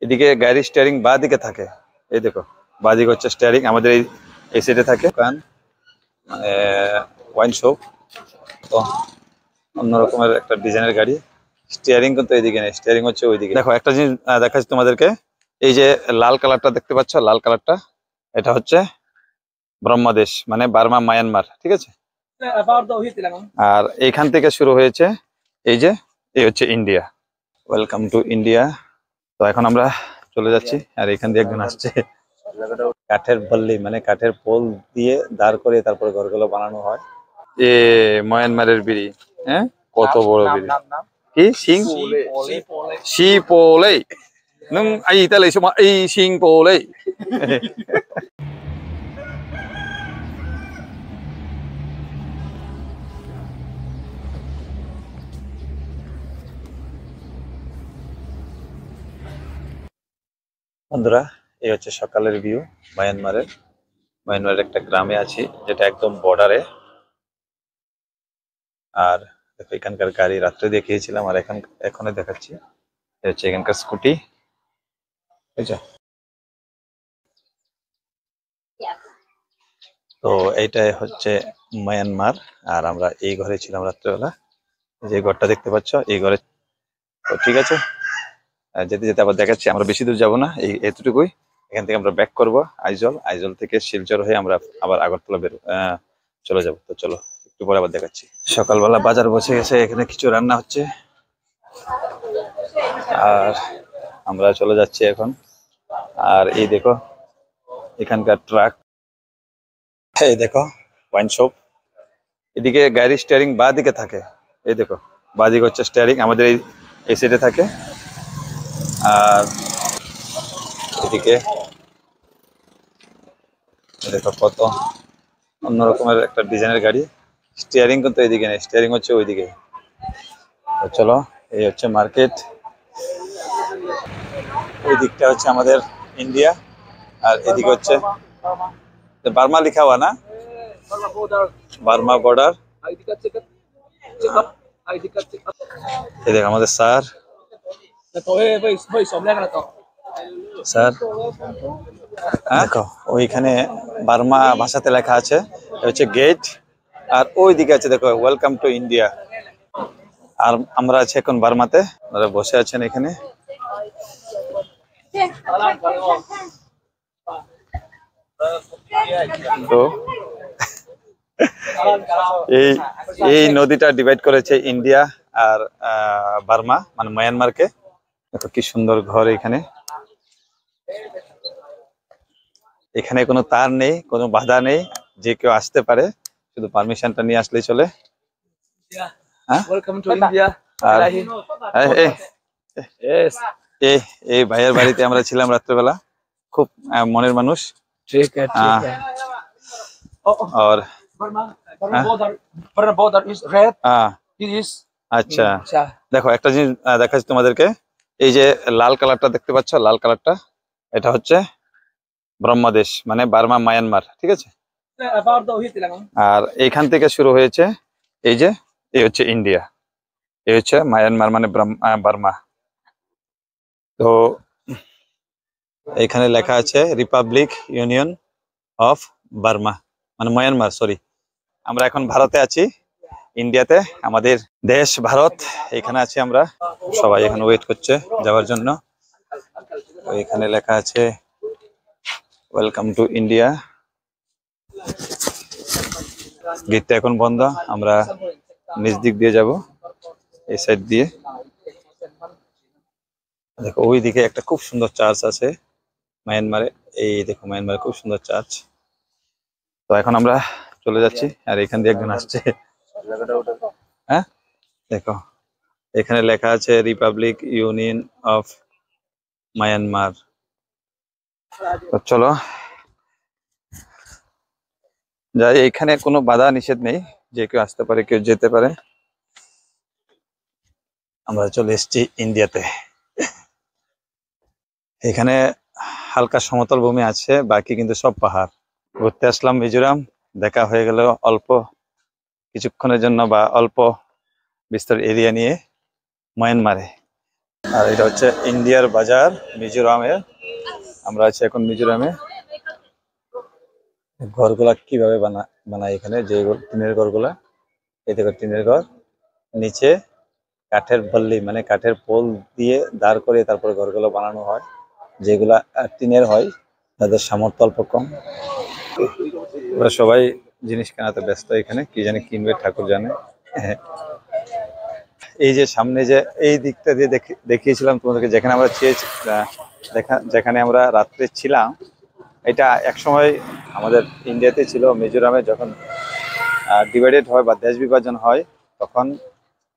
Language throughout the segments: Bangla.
এদিকে গাড়ির স্টিয়ারিং বাঁ দিকে থাকে। এই দেখো, বাঁ দিকে হচ্ছে স্টিয়ারিং, আমাদের এই সাইডে থাকে দোকান, মানে ওয়াইন শপ। তো অন্য রকমের একটা ডিজাইনের গাড়ি। স্টিয়ারিং কিন্তু এইদিকে নেই, স্টিয়ারিং হচ্ছে ওইদিকে। দেখো একটা জিনিস দেখাচ্ছি তোমাদেরকে। এই যে লাল কালারটা দেখতে পাচ্ছ, লাল কালারটা, এটা হচ্ছে ব্রহ্মদেশ, মানে বার্মা মায়ানমার, ঠিক আছে। আর এইখান থেকে শুরু হয়েছে এই যে, এই হচ্ছে ইন্ডিয়া। Welcome to India. তো এখন আমরা চলে যাচ্ছি, আর এখান দিয়ে একজন আসছে। কাঠের বল্লি, মানে কাঠের পোল দিয়ে দাঁড় করে তারপরে ঘরগুলো বানানো হয়। এ মায়ানমারের বিড়ি, হ্যাঁ, কত বড় বিড়ি। কি সিং শিপোলে নং আই তালে সময় এই সিং পোলে। বন্ধুরা, এই হচ্ছে সকালের ভিউ মায়ানমারের। মায়ানমারের একটা গ্রামে আছি, যেটা একদম বর্ডারে। আর দেখো এখানকার গাড়ি রাত্রে দেখিয়েছিলাম, আর এখনো দেখাচ্ছি। এই হচ্ছে এখানকার স্কুটি, বুঝছো। তো এইটাই হচ্ছে মায়ানমার। আর আমরা এই ঘরে ছিলাম রাত্রেবেলা, যে ঘরটা দেখতে পাচ্ছ এই ঘরে। তো ঠিক আছে, যেতে যেতে আবার দেখাচ্ছি। আমরা বেশি দূর যাবো না, এই এতটুকুই। এখান থেকে আমরা ব্যাক করব আইজল, আইজল থেকে শিলচর হয়ে আমরা আবার আগরতলা চলে যাব। তো চলো, একটু পরে আবার দেখাচ্ছি। সকালবেলা বাজার বসে গেছে, এখানে কিছু রান্না হচ্ছে, আর আমরা চলে যাচ্ছি এখন। আর এই দেখো এখানকার ট্রাক, এই দেখো ওয়াইন শপ। এদিকে গাড়ির স্টিয়ারিং বাঁ দিকে থাকে। এই দেখো, বাঁ দিকে হচ্ছে স্টিয়ারিং, আমাদের এই সাইডে থাকে। আর এদিকে দেখো কত অন্য রকমের একটা ডিজাইনের গাড়ি। স্টিয়ারিং কিন্তু এইদিকে নেই, স্টিয়ারিং হচ্ছে ওইদিকে। তো চলো, এই হচ্ছে মার্কেট। ওই দিকটা হচ্ছে আমাদের ইন্ডিয়া, আর এদিকে হচ্ছে বার্মা লিখা হওয়া না, বার্মা বর্ডার। এই দেখ আমাদের স্যার, স্যার দেখো ওইখানে বার্মা ভাষাতে লেখা আছে, হচ্ছে গেট। আর ওই দিকে আছে দেখো ওয়েলকাম টু ইন্ডিয়া। আর আমরা আছি এখন বার্মাতে, ওরা বসে আছেন এখানে। তো এই এই নদীটা ডিভাইড করেছে ইন্ডিয়া আর বার্মা, মানে মায়ানমারকে। দেখো কি সুন্দর ঘর এখানে। এখানে কোনো তার নেই, কোনো বাধা নেই, যে কেউ আসতে পারে, শুধু পারমিশনটা নিয়ে আসলেই চলে। হ্যাঁ, আর এই ভাইয়ের বাড়িতে আমরা ছিলাম রাত্রেবেলা, খুব মনের মানুষ। আর আচ্ছা, দেখো একটা জিনিস দেখাচ্ছি তোমাদেরকে। এই যে লাল কালারটা দেখতে পাচ্ছ, লাল কালারটা, এটা হচ্ছে ব্রহ্মদেশ, মানে বার্মা মায়ানমার, ঠিক আছে। আর এইখান থেকে শুরু হয়েছে এই যে, এই হচ্ছে ইন্ডিয়া, এই হচ্ছে মায়ানমার, মানে বার্মা। তো এখানে লেখা আছে রিপাবলিক ইউনিয়ন অফ বার্মা, মানে মায়ানমার, সরি। আমরা এখন ভারতে আছি, ইন্ডিয়াতে আমাদের দেশ ভারত, এখানে আছি আমরা। সবাই এখানে ওয়েট করছে যাওয়ার জন্য। তো এখানে লেখা আছে ওয়েলকাম টু ইন্ডিয়া। গেটটা এখন বন্ধ, আমরা নিচ দিক দিয়ে যাব, এই সাইড দিয়ে। দেখো ওই দিকে একটা খুব সুন্দর চার্চ আছে মায়ানমারে। এই দেখো মায়ানমারে খুব সুন্দর চার্চ। তো এখন আমরা চলে যাচ্ছি, আর এখান দিয়ে একজন আসছে। হ্যাঁ, দেখো এখানে লেখা আছে রিপাবলিক ইউনিয়ন অফ মায়ানমার। তো চলো যাই, এখানে কোনো বাধা নিষেধ নেই, যে কেউ আসতে পারে, কেউ যেতে পারে। আমরা চলে এসেছি ইন্ডিয়াতে। এখানে হালকা সমতল ভূমি আছে, বাকি কিন্তু সব পাহাড়। ঘুরতে আসলাম মিজোরাম, দেখা হয়ে গেল অল্প কিছুক্ষণের জন্য, বা অল্প বিস্তর এরিয়া নিয়ে মায়ানমারে। আর এটা হচ্ছে ইন্ডিয়ার বাজার মিজোরামের। আমরা আছি এখন মিজোরামে। ঘরগুলা কিভাবে বানায় এখানে, যে টিনের ঘরগুলা, এই দেখো টিনের ঘর, নিচে কাঠের বল্লি মানে কাঠের পোল দিয়ে দাঁড় করে তারপরে ঘরগুলো বানানো হয়। যেগুলা টিনের হয় তাদের সামর্থ্য অল্প কম। ওরা সবাই জিনিস কেনাতে ব্যস্ত, এখানে কি জানি কিনবে ঠাকুর জানে। এই যে সামনে যে এই দিকটা দিয়ে দেখিয়েছিলাম তোমাদেরকে, যেখানে আমরা যেখানে আমরা রাত্রে ছিলাম, এটা একসময় আমাদের ইন্ডিয়াতে ছিল। মিজোরামে যখন ডিভাইডেড হয় বা দেশ বিভাজন হয়, তখন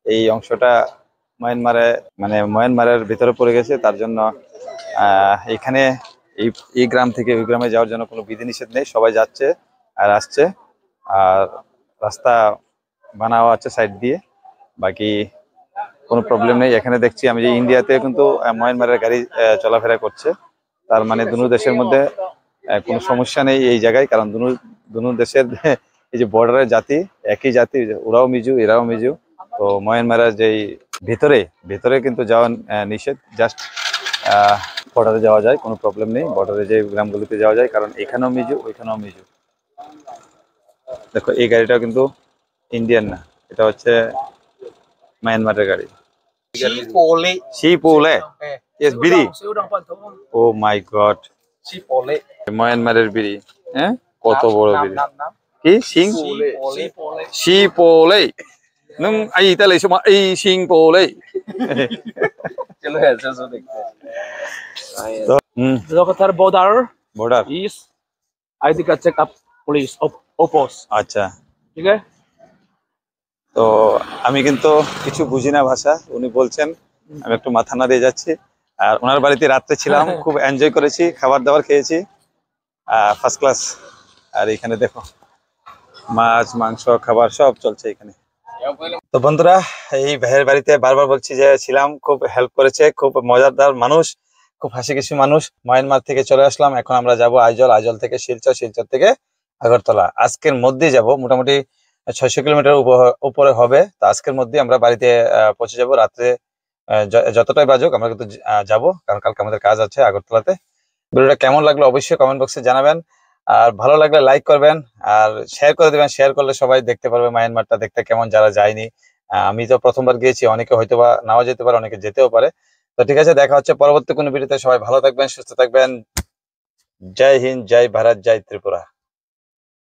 এই অংশটা মায়ানমারের ভিতরে পড়ে গেছে। তার জন্য এখানে এই গ্রাম থেকে ওই গ্রামে যাওয়ার জন্য কোনো বিধিনিষেধ নেই, সবাই যাচ্ছে আর আসছে। আর রাস্তা বানাও আছে সাইড দিয়ে, বাকি কোনো প্রবলেম নেই। এখানে দেখছি আমি যে ইন্ডিয়াতে কিন্তু মায়ানমারের গাড়ি চলাফেরা করছে, তার মানে দুনো দেশের মধ্যে কোনো সমস্যা নেই এই জায়গায়। কারণ দুনো দেশের এই যে বর্ডারের জাতি একই জাতি, ওরাও মিজু এরাও মিজু। তো মায়ানমারের যেই ভেতরে ভেতরে কিন্তু যাওয়া নিষেধ, জাস্ট বর্ডারে যাওয়া যায়, কোনো প্রবলেম নেই। বর্ডারে যে গ্রামগুলিতে যাওয়া যায়, কারণ এখানেও মিজু ওইখানেও মিজু। দেখো এই গাড়িটা কিন্তু ইন্ডিয়ান না, এটা হচ্ছে মায়ানমারের গাড়ি। শিপোলে, ইয়েস, বিড়ি। ও মাই গড, মায়ানমারের বিড়ি। হ্যাঁ, কত বড় বিড়ি। কি সিং শিপোলে, নং আই তাহলে সময় এই সিং পোলে। Locator border border, is ID card check up police opos. আচ্ছা। ठीक है? তো আমি কিন্তু কিছু বুঝি না ভাষা, উনি বলছেন, আমি একটু মাথা না দিয়ে যাচ্ছি। আর ওনার বাড়িতে রাত্রে ছিলাম, খুব এনজয় করেছি, খাবার দাবার খেয়েছি ফার্স্ট ক্লাস। আর এখানে দেখো মাছ মাংস খাবার সব চলছে এখানে। তো বন্ধুরা, এই ভাইয়ের বাড়িতে বারবার বলছি যে ছিলাম, খুব হেল্প করেছে, খুব মজাদার মানুষ, খুব হাসি খুশি মানুষ। মায়ানমার থেকে চলে আসলাম, এখন আমরা যাব আইজল, আইজল থেকে শিলচর, শিলচর থেকে আগরতলা। আজকের মধ্যেই যাব, মোটামুটি 600 কিলোমিটার উপরে হবে। তো আজকের মধ্যে আমরা বাড়িতে পৌঁছে যাব। রাত্রে যতটাই বাজুক আমরা কিন্তু যাব, কারণ কালকে আমাদের কাজ আছে আগরতলাতে। ভিডিওটা কেমন লাগলো অবশ্যই কমেন্ট বক্সে জানাবেন। আর ভালো লাগলে লাইক করবেন আর শেয়ার করে দেবেন। শেয়ার করলে সবাই দেখতে পারবে মায়ানমারটা দেখতে কেমন, যারা যায়নি। আমি তো প্রথমবার গিয়েছি, অনেকে হয়তো বা নাও যেতে পারে, অনেকে যেতেও পারে। তো ঠিক আছে, দেখা হচ্ছে পরবর্তী কোনো ভিডিওতে। সবাই ভালো থাকবেন, সুস্থ থাকবেন। জয় হিন্দ, জয় ভারত, জয় ত্রিপুরা।